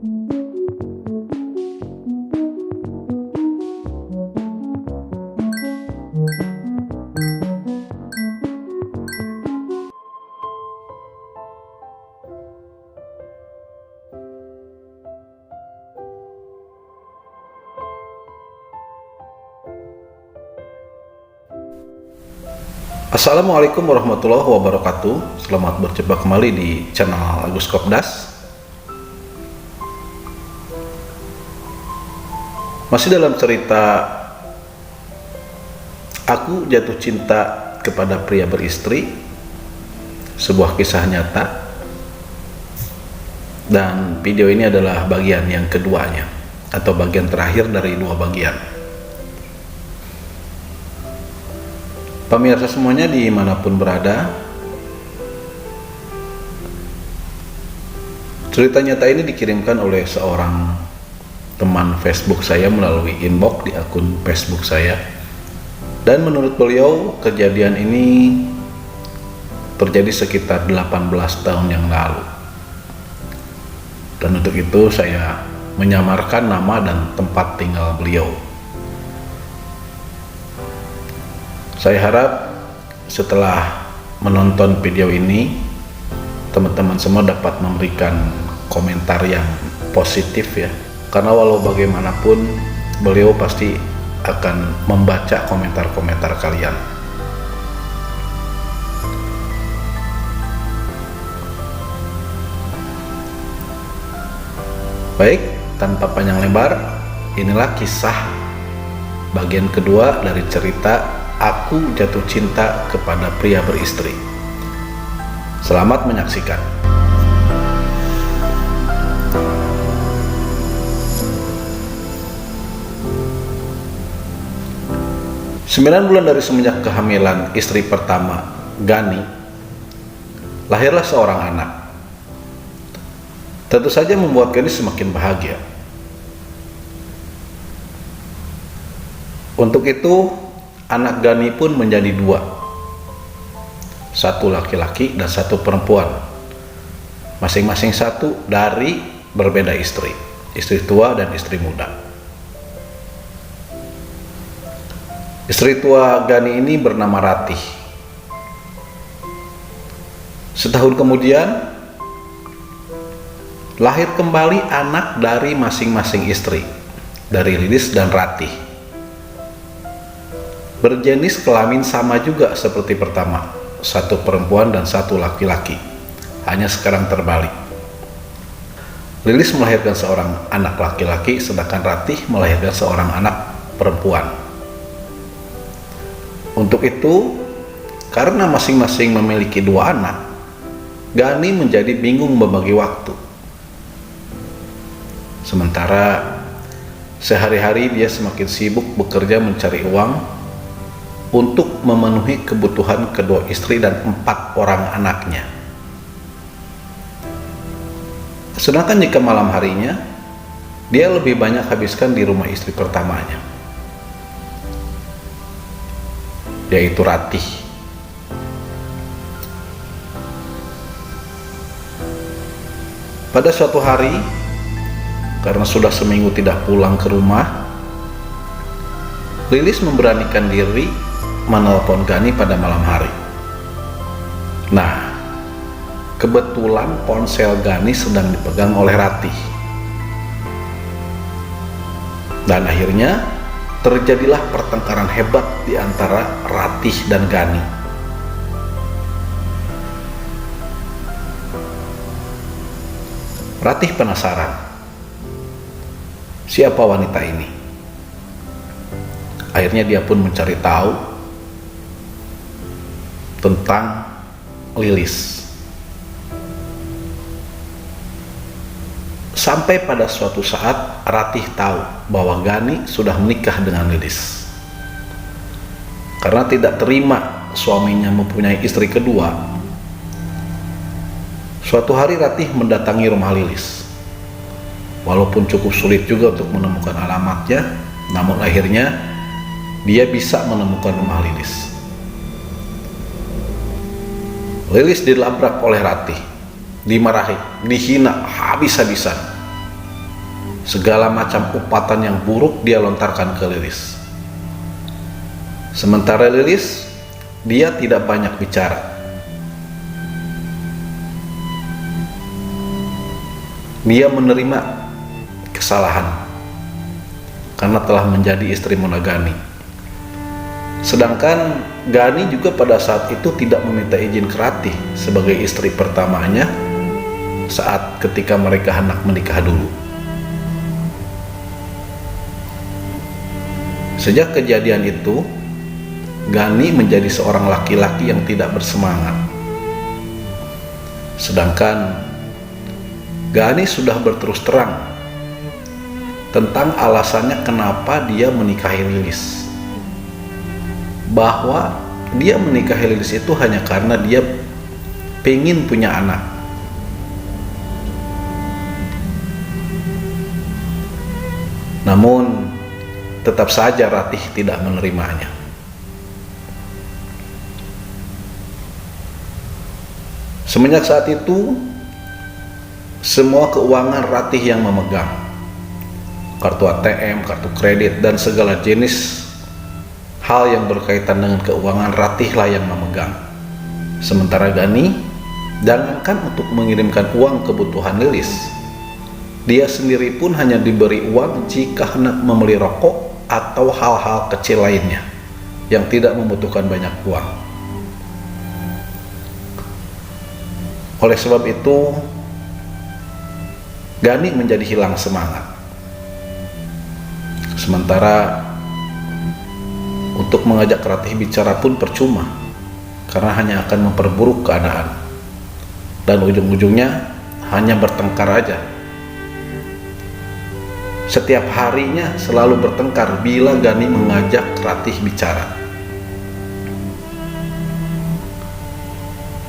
Assalamualaikum warahmatullahi wabarakatuh. Selamat berjumpa kembali di channel Agus Kopdas. Masih dalam cerita Aku Jatuh Cinta Kepada Pria Beristri, sebuah kisah nyata. Dan video ini adalah bagian yang keduanya, atau bagian terakhir dari dua bagian. Pemirsa semuanya dimanapun berada, cerita nyata ini dikirimkan oleh seorang teman Facebook saya melalui inbox di akun Facebook saya. Dan menurut beliau, kejadian ini terjadi sekitar 18 tahun yang lalu. Dan untuk itu saya menyamarkan nama dan tempat tinggal beliau. Saya harap setelah menonton video ini, teman-teman semua dapat memberikan komentar yang positif ya. Karena walau bagaimanapun, beliau pasti akan membaca komentar-komentar kalian. Baik, tanpa panjang lebar, inilah kisah bagian kedua dari cerita Aku Jatuh Cinta Kepada Pria Beristri. Selamat menyaksikan. 9 bulan dari semenjak kehamilan istri pertama, Gani, lahirlah seorang anak. Tentu saja membuat Gani semakin bahagia. Untuk itu, anak Gani pun menjadi dua, satu laki-laki dan satu perempuan, masing-masing satu dari berbeda istri tua dan istri muda. Istri tua Gani ini bernama Ratih. Setahun kemudian lahir kembali anak dari masing-masing istri, dari Lilis dan Ratih. Berjenis kelamin sama juga seperti pertama, satu perempuan dan satu laki-laki, hanya sekarang terbalik. Lilis melahirkan seorang anak laki-laki, sedangkan Ratih melahirkan seorang anak perempuan. Untuk itu, karena masing-masing memiliki dua anak, Gani menjadi bingung membagi waktu. Sementara sehari-hari dia semakin sibuk bekerja mencari uang untuk memenuhi kebutuhan kedua istri dan 4 orang anaknya. Sedangkan jika malam harinya, dia lebih banyak habiskan di rumah istri pertamanya, yaitu Ratih. Pada suatu hari, karena sudah seminggu tidak pulang ke rumah, Lilis memberanikan diri menelpon Gani pada malam hari. Nah, kebetulan ponsel Gani sedang dipegang oleh Ratih. Dan akhirnya terjadilah pertengkaran hebat di antara Ratih dan Gani. Ratih penasaran, siapa wanita ini? Akhirnya dia pun mencari tahu tentang Lilis. Sampai pada suatu saat Ratih tahu bahwa Gani sudah menikah dengan Lilis. Karena tidak terima suaminya mempunyai istri kedua, suatu hari Ratih mendatangi rumah Lilis. Walaupun cukup sulit juga untuk menemukan alamatnya, namun akhirnya dia bisa menemukan rumah Lilis. Lilis dilabrak oleh Ratih, dimarahi, dihina habis-habisan. Segala macam umpatan yang buruk dia lontarkan ke Lilis. Sementara Lilis, dia tidak banyak bicara. Dia menerima kesalahan karena telah menjadi istri Mona Gani. Sedangkan Gani juga pada saat itu tidak meminta izin ke Ratih sebagai istri pertamanya saat ketika mereka hendak menikah dulu. Sejak kejadian itu, Gani menjadi seorang laki-laki yang tidak bersemangat. Sedangkan Gani sudah berterus terang tentang alasannya kenapa dia menikahi Lilis. Bahwa dia menikahi Lilis itu hanya karena dia pengen punya anak. Namun tetap saja Ratih tidak menerimanya. Semenjak saat itu, semua keuangan Ratih yang memegang. Kartu ATM, kartu kredit, dan segala jenis hal yang berkaitan dengan keuangan Ratihlah yang memegang. Sementara Gani, jangankan untuk mengirimkan uang kebutuhan Lilis, dia sendiri pun hanya diberi uang jika hendak membeli rokok atau hal-hal kecil lainnya yang tidak membutuhkan banyak uang. Oleh sebab itu, Gani menjadi hilang semangat. Sementara untuk mengajak Ratih bicara pun percuma, karena hanya akan memperburuk keadaan. Dan ujung-ujungnya hanya bertengkar aja. Setiap harinya selalu bertengkar bila Gani mengajak Ratih bicara.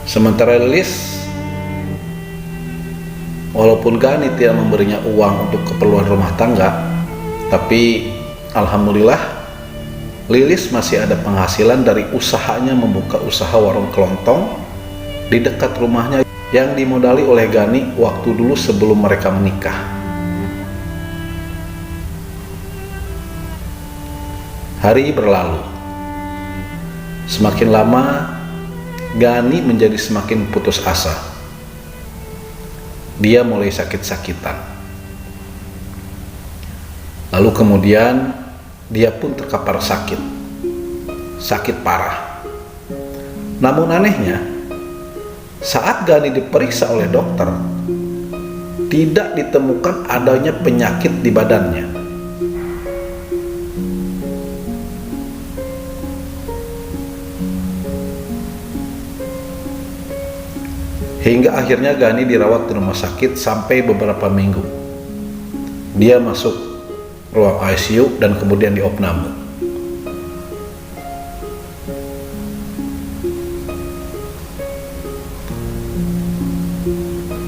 Sementara Lilis, walaupun Gani tidak memberinya uang untuk keperluan rumah tangga, tapi alhamdulillah Lilis masih ada penghasilan dari usahanya membuka usaha warung kelontong di dekat rumahnya yang dimodali oleh Gani waktu dulu sebelum mereka menikah. Hari berlalu. Semakin lama, Gani menjadi semakin putus asa. Dia mulai sakit-sakitan. Lalu kemudian, dia pun terkapar sakit. Sakit parah. Namun anehnya, saat Gani diperiksa oleh dokter, tidak ditemukan adanya penyakit di badannya. Hingga akhirnya Gani dirawat di rumah sakit sampai beberapa minggu. Dia masuk ruang ICU dan kemudian diopname.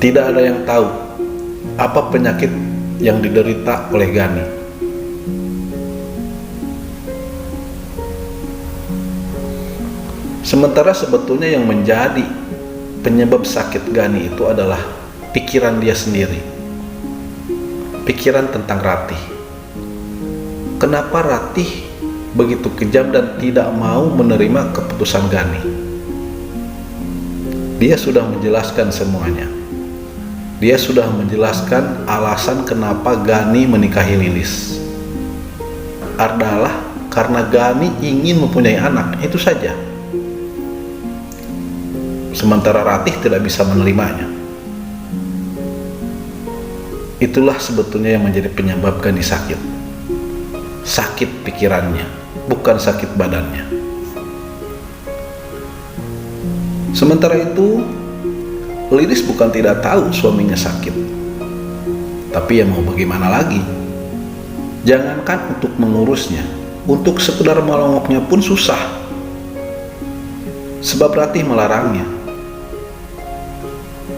Tidak ada yang tahu apa penyakit yang diderita oleh Gani. Sementara sebetulnya yang menjadi penyebab sakit Gani itu adalah pikiran dia sendiri. Pikiran tentang Ratih. Kenapa Ratih begitu kejam dan tidak mau menerima keputusan Gani? Dia sudah menjelaskan semuanya. Dia sudah menjelaskan alasan kenapa Gani menikahi Lilis. Adalah karena Gani ingin mempunyai anak, itu saja. Sementara Ratih tidak bisa menerimanya. Itulah sebetulnya yang menjadi penyebab Gani sakit. Sakit pikirannya, bukan sakit badannya. Sementara itu, Lilis bukan tidak tahu suaminya sakit. Tapi ya mau bagaimana lagi? Jangankan untuk mengurusnya, untuk sekedar melongoknya pun susah. Sebab Ratih melarangnya.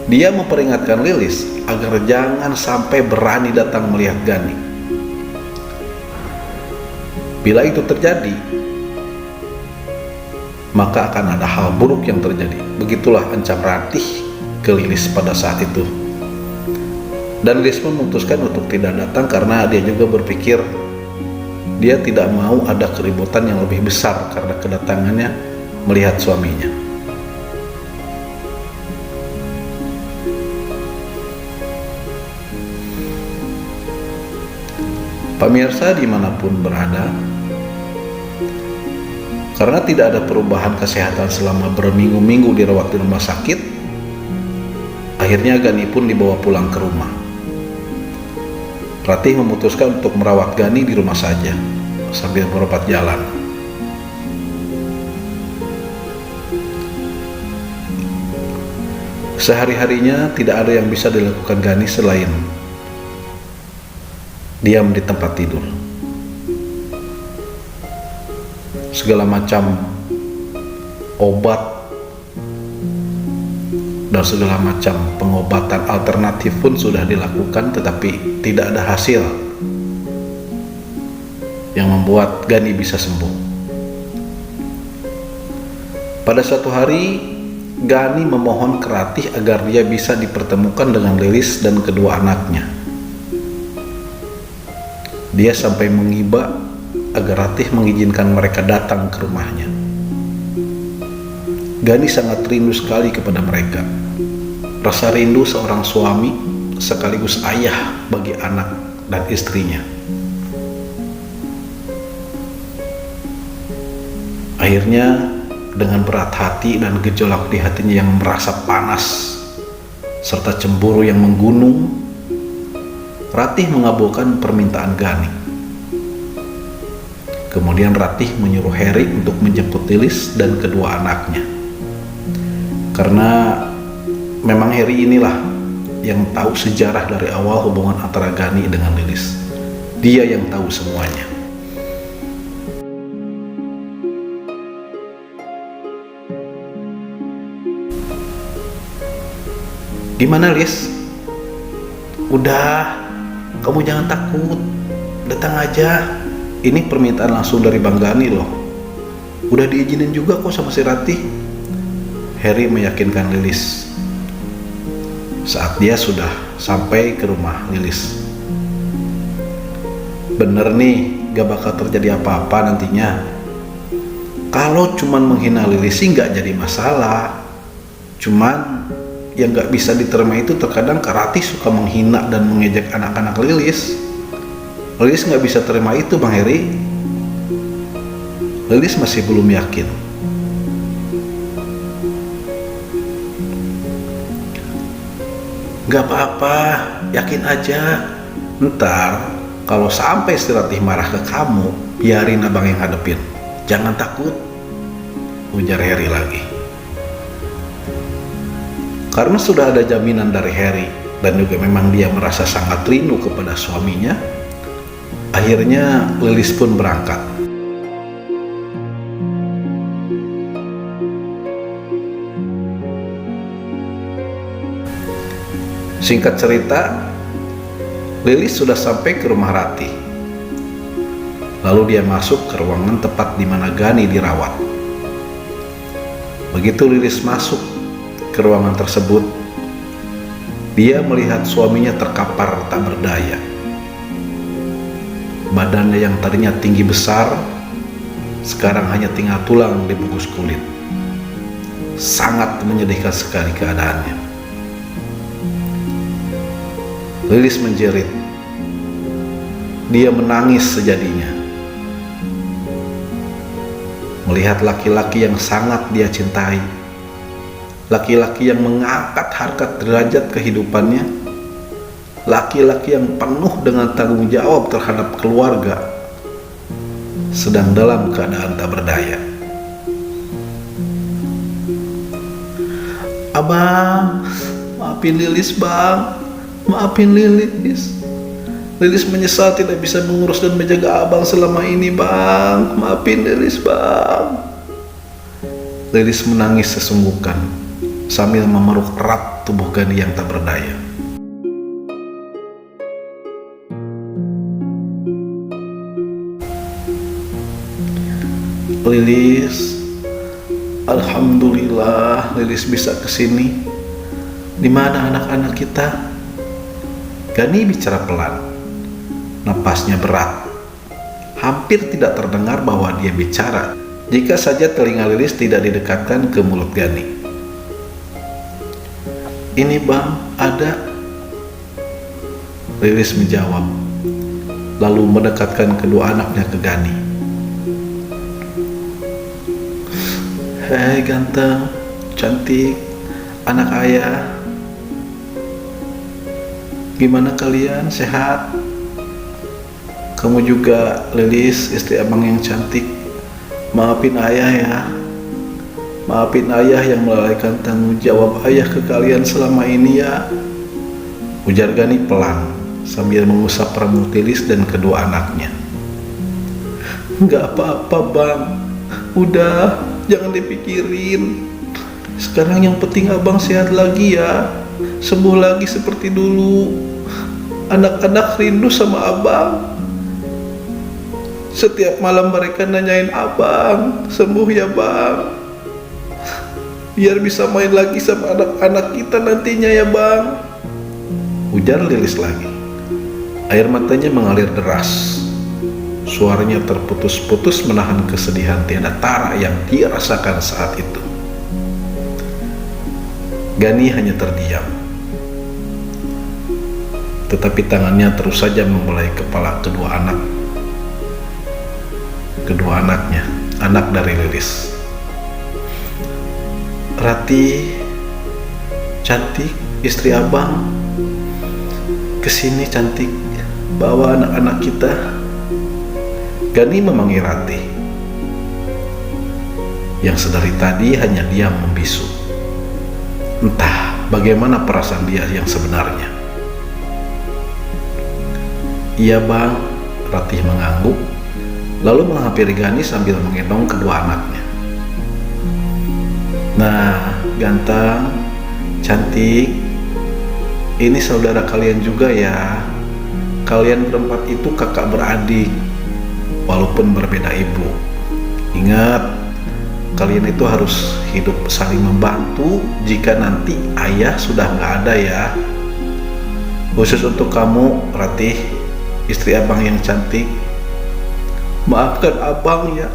Dia memperingatkan Lilis agar jangan sampai berani datang melihat Gani. Bila itu terjadi, maka akan ada hal buruk yang terjadi. Begitulah ancam Ratih ke Lilis pada saat itu. Dan Lilis memutuskan untuk tidak datang karena dia juga berpikir dia tidak mau ada keributan yang lebih besar karena kedatangannya melihat suaminya. Pemirsa dimanapun berada, karena tidak ada perubahan kesehatan selama berminggu-minggu dirawat di rumah sakit, akhirnya Gani pun dibawa pulang ke rumah. Ratih memutuskan untuk merawat Gani di rumah saja, sambil berobat jalan. Sehari-harinya tidak ada yang bisa dilakukan Gani selain diam di tempat tidur. Segala macam obat dan segala macam pengobatan alternatif pun sudah dilakukan, tetapi tidak ada hasil yang membuat Gani bisa sembuh. Pada suatu hari, Gani memohon ke Ratih agar dia bisa dipertemukan dengan Lilis dan kedua anaknya. Dia sampai mengiba agar Ratih mengizinkan mereka datang ke rumahnya. Gani sangat rindu sekali kepada mereka. Rasa rindu seorang suami sekaligus ayah bagi anak dan istrinya. Akhirnya, dengan berat hati dan gejolak di hatinya yang merasa panas serta cemburu yang menggunung, Ratih mengabulkan permintaan Gani. Kemudian Ratih menyuruh Heri untuk menjemput Lilis dan kedua anaknya. Karena memang Heri inilah yang tahu sejarah dari awal hubungan antara Gani dengan Lilis. Dia yang tahu semuanya. Gimana, Lis? Udah, kamu jangan takut. Datang aja. Ini permintaan langsung dari Bang Gani loh. Udah diizinin juga kok sama si Ratih. Heri meyakinkan Lilis saat dia sudah sampai ke rumah Lilis. Bener nih, gak bakal terjadi apa-apa nantinya. Kalau cuman menghina Lilis sih gak jadi masalah. Cuman yang gak bisa diterima itu terkadang Kak Ratih suka menghina dan mengejek anak-anak Lilis. Lilis gak bisa terima itu, Bang Heri. Lilis masih belum yakin. Gak apa-apa, yakin aja. Ntar kalau sampai si Ratih marah ke kamu, biarin abang yang hadepin. Jangan takut, ujar Heri lagi. Karena sudah ada jaminan dari Heri dan juga memang dia merasa sangat rindu kepada suaminya, akhirnya Lilis pun berangkat. Singkat cerita, Lilis sudah sampai ke rumah Ratih. Lalu dia masuk ke ruangan tempat di mana Gani dirawat. Begitu Lilis masuk ke ruangan tersebut, dia melihat suaminya terkapar tak berdaya. Badannya yang tadinya tinggi besar, sekarang hanya tinggal tulang dibungkus kulit. Sangat menyedihkan sekali keadaannya. Lilis menjerit. Dia menangis sejadinya. Melihat laki-laki yang sangat dia cintai, laki-laki yang mengangkat harkat derajat kehidupannya, laki-laki yang penuh dengan tanggung jawab terhadap keluarga, sedang dalam keadaan tak berdaya. Abang, maafin Lilis bang, maafin Lilis. Lilis menyesal tidak bisa mengurus dan menjaga abang selama ini bang, maafin Lilis bang. Lilis menangis sesungguhkan sambil memeluk erat tubuh Gani yang tak berdaya. Lilis, alhamdulillah Lilis bisa kesini. Di mana anak-anak kita? Gani bicara pelan, napasnya berat. Hampir tidak terdengar bahwa dia bicara jika saja telinga Lilis tidak didekatkan ke mulut Gani. "Ini Bang, ada." Lilis menjawab, lalu mendekatkan kedua anaknya ke Gani. "Hei ganteng, cantik, anak ayah. Gimana kalian, sehat? Kamu juga, Lilis, istri abang yang cantik. Maafin ayah ya. Maafin ayah yang melalaikan tanggung jawab ayah ke kalian selama ini ya," ujar Gani pelan sambil mengusap rambut Lilis dan kedua anaknya. "Nggak apa-apa Bang, udah, jangan dipikirin. Sekarang yang penting abang sehat lagi ya, sembuh lagi seperti dulu. Anak-anak rindu sama abang. Setiap malam mereka nanyain abang, sembuh ya Bang. Biar bisa main lagi sama anak-anak kita nantinya ya Bang," ujar Lilis lagi. Air matanya mengalir deras. Suaranya terputus-putus menahan kesedihan tiada tara yang dia rasakan saat itu. Gani hanya terdiam. Tetapi tangannya terus saja membelai kepala kedua anaknya, anak dari Lilis. "Rati, cantik, istri abang, kesini cantik, bawa anak-anak kita." Gani memanggil Rati, yang sedari tadi hanya diam membisu. Entah bagaimana perasaan dia yang sebenarnya. "Iya Bang," Ratih mengangguk, lalu menghampiri Gani sambil menggendong kedua anaknya. "Nah, ganteng, cantik, ini saudara kalian juga ya. Kalian berempat itu kakak beradik, walaupun berbeda ibu. Ingat, kalian itu harus hidup saling membantu jika nanti ayah sudah nggak ada ya. Khusus untuk kamu, Ratih, istri abang yang cantik. Maafkan abang ya.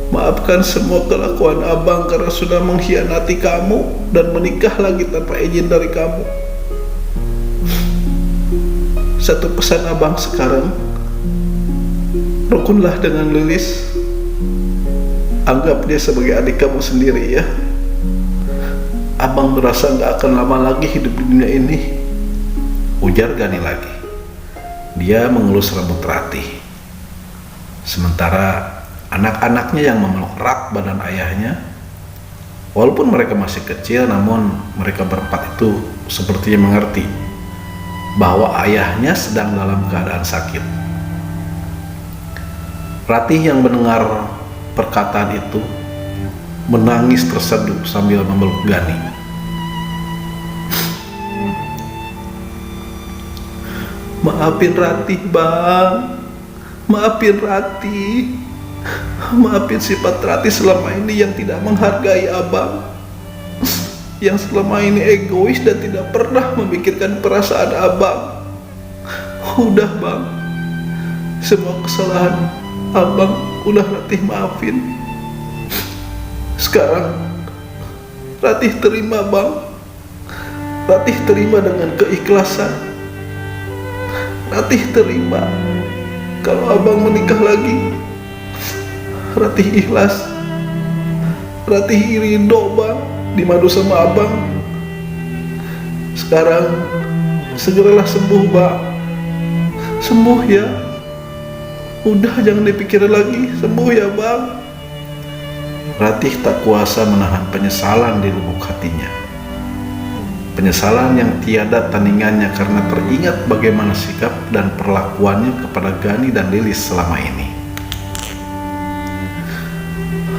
Maafkan semua kelakuan abang karena sudah mengkhianati kamu dan menikah lagi tanpa izin dari kamu. Satu pesan abang sekarang, rukunlah dengan Lilis. Anggap dia sebagai adik kamu sendiri ya. Abang merasa gak akan lama lagi hidup di dunia ini," ujar Gani lagi. Dia mengelus rambut Ratih. Sementara anak-anaknya yang memeluk erat badan ayahnya. Walaupun mereka masih kecil, namun mereka berempat itu sepertinya mengerti bahwa ayahnya sedang dalam keadaan sakit. Ratih yang mendengar perkataan itu menangis terseduh sambil memeluk Gani. "Maafin Ratih Bang, maafin Ratih, maafin sifat Ratih selama ini yang tidak menghargai abang, yang selama ini egois dan tidak pernah memikirkan perasaan abang. Udah Bang, semua kesalahan abang udah Ratih maafin. Sekarang Ratih terima Bang, Ratih terima dengan keikhlasan. Ratih terima kalau abang menikah lagi. Ratih ikhlas, Ratih ridho Bang dimadu sama abang. Sekarang segeralah sembuh Bang, sembuh ya. Udah jangan dipikirin lagi, sembuh ya Bang." Ratih tak kuasa menahan penyesalan di lubuk hatinya. Penyesalan yang tiada tandingannya karena teringat bagaimana sikap dan perlakuannya kepada Gani dan Lilis selama ini.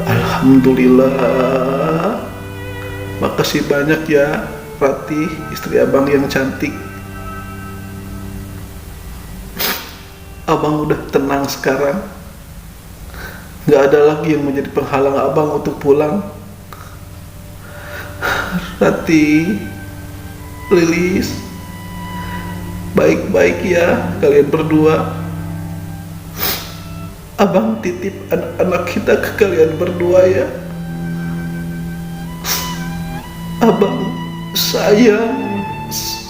"Alhamdulillah, makasih banyak ya Ratih, istri abang yang cantik. Abang udah tenang sekarang. Gak ada lagi yang menjadi penghalang abang untuk pulang. Ratih, Lilis, baik-baik ya kalian berdua. Abang titip anak-anak kita ke kalian berdua ya. Abang sayang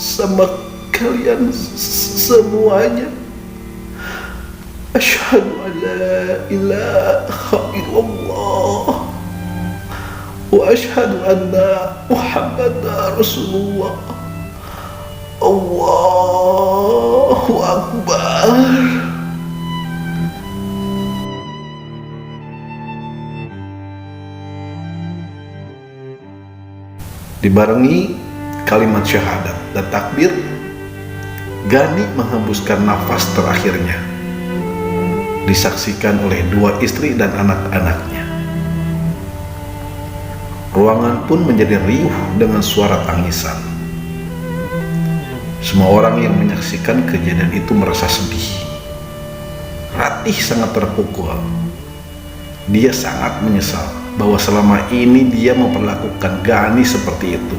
sama kalian semuanya. Asyhadu an la ilaha illallah wa asyhadu anna Muhammadar Rasulullah. Allahu Akbar. Dibarengi kalimat syahadat dan takbir, Gani menghembuskan nafas terakhirnya, disaksikan oleh dua istri dan anak-anaknya. Ruangan pun menjadi riuh dengan suara tangisan. Semua orang yang menyaksikan kejadian itu merasa sedih. Ratih sangat terpukul. Dia sangat menyesal bahwa selama ini dia memperlakukan Gani seperti itu.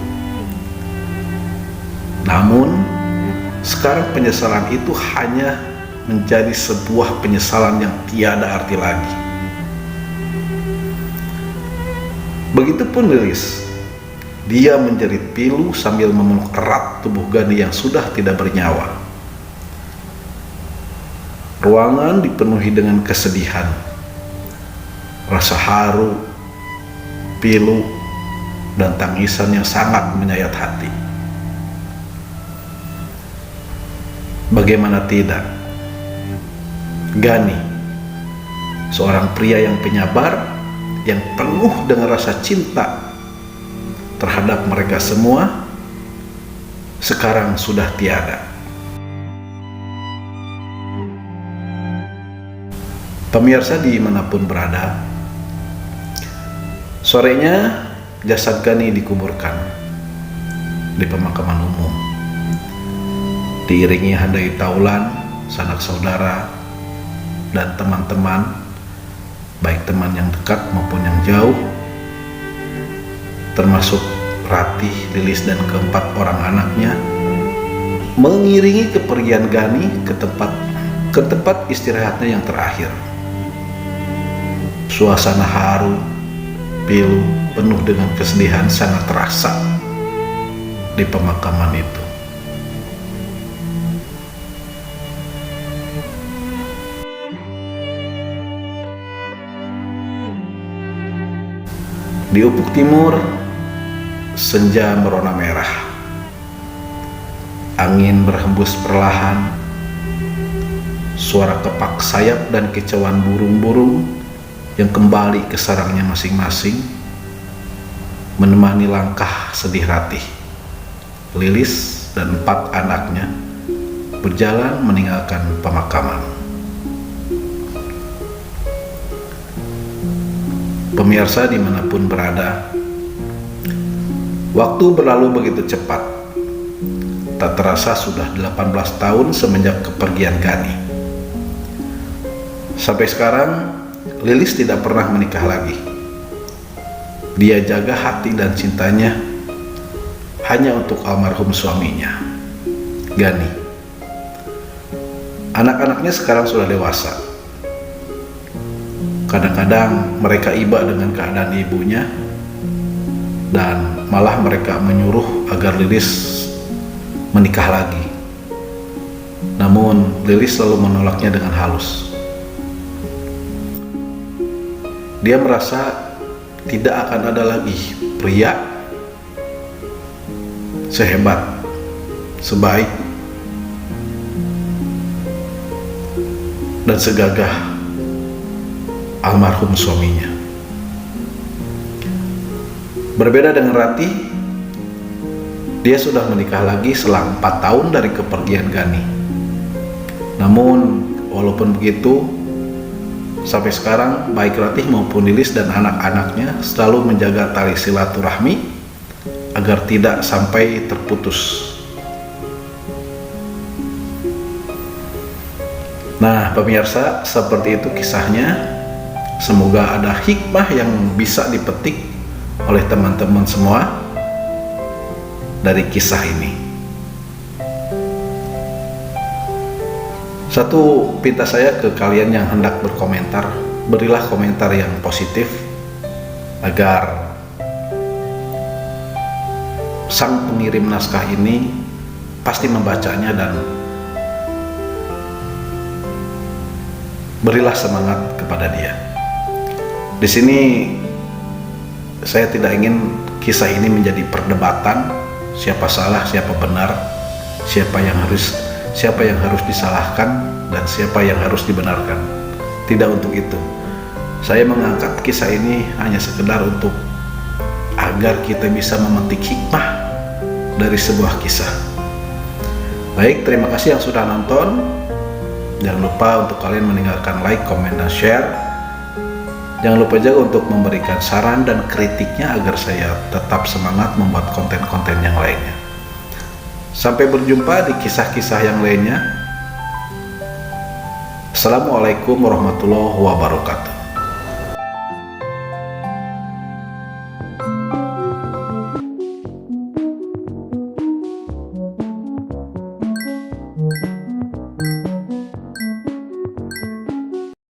Namun, sekarang penyesalan itu hanya menjadi sebuah penyesalan yang tiada arti lagi. Begitupun Lilis. Dia menjerit pilu sambil memeluk erat tubuh Gani yang sudah tidak bernyawa. Ruangan dipenuhi dengan kesedihan, rasa haru, pilu, dan tangisan yang sangat menyayat hati. Bagaimana tidak, Gani, seorang pria yang penyabar, yang penuh dengan rasa cinta terhadap mereka semua, sekarang sudah tiada. Pemirsa dimanapun berada, sorenya jasad Gani dikuburkan di pemakaman umum, diiringi handai taulan sanak saudara dan teman-teman, baik teman yang dekat maupun yang jauh, termasuk Ratih, Lilis, dan keempat orang anaknya, mengiringi kepergian Gani ke tempat istirahatnya yang terakhir. Suasana haru, pilu, penuh dengan kesedihan sangat terasa di pemakaman itu. Di ufuk timur, senja merona merah. Angin berhembus perlahan. Suara kepak sayap dan kicauan burung-burung yang kembali ke sarangnya masing-masing menemani langkah sedih Ratih, Lilis, dan 4 anaknya berjalan meninggalkan pemakaman. Pemirsa dimanapun berada, waktu berlalu begitu cepat. Tak terasa sudah 18 tahun semenjak kepergian Gani. Sampai sekarang, Lilis tidak pernah menikah lagi. Dia jaga hati dan cintanya hanya untuk almarhum suaminya, Gani. Anak-anaknya sekarang sudah dewasa. Kadang-kadang mereka iba dengan keadaan ibunya, dan malah mereka menyuruh agar Lilis menikah lagi. Namun Lilis selalu menolaknya dengan halus. Dia merasa tidak akan ada lagi pria sehebat, sebaik, dan segagah almarhum suaminya. Berbeda dengan Ratih, dia sudah menikah lagi selang 4 tahun dari kepergian Gani. Namun walaupun begitu, sampai sekarang baik Ratih maupun Lilis dan anak-anaknya selalu menjaga tali silaturahmi agar tidak sampai terputus. Nah, pemirsa, seperti itu kisahnya. Semoga ada hikmah yang bisa dipetik oleh teman-teman semua dari kisah ini. Satu, pinta saya ke kalian yang hendak berkomentar, berilah komentar yang positif agar sang pengirim naskah ini pasti membacanya, dan berilah semangat kepada dia. Di sini saya tidak ingin kisah ini menjadi perdebatan siapa salah, siapa benar, siapa yang harus disalahkan dan siapa yang harus dibenarkan. Tidak untuk itu. Saya mengangkat kisah ini hanya sekedar untuk agar kita bisa memetik hikmah dari sebuah kisah. Baik, terima kasih yang sudah nonton. Jangan lupa untuk kalian meninggalkan like, komen, dan share. Jangan lupa juga untuk memberikan saran dan kritiknya agar saya tetap semangat membuat konten-konten yang lainnya. Sampai berjumpa di kisah-kisah yang lainnya. Assalamualaikum warahmatullahi wabarakatuh.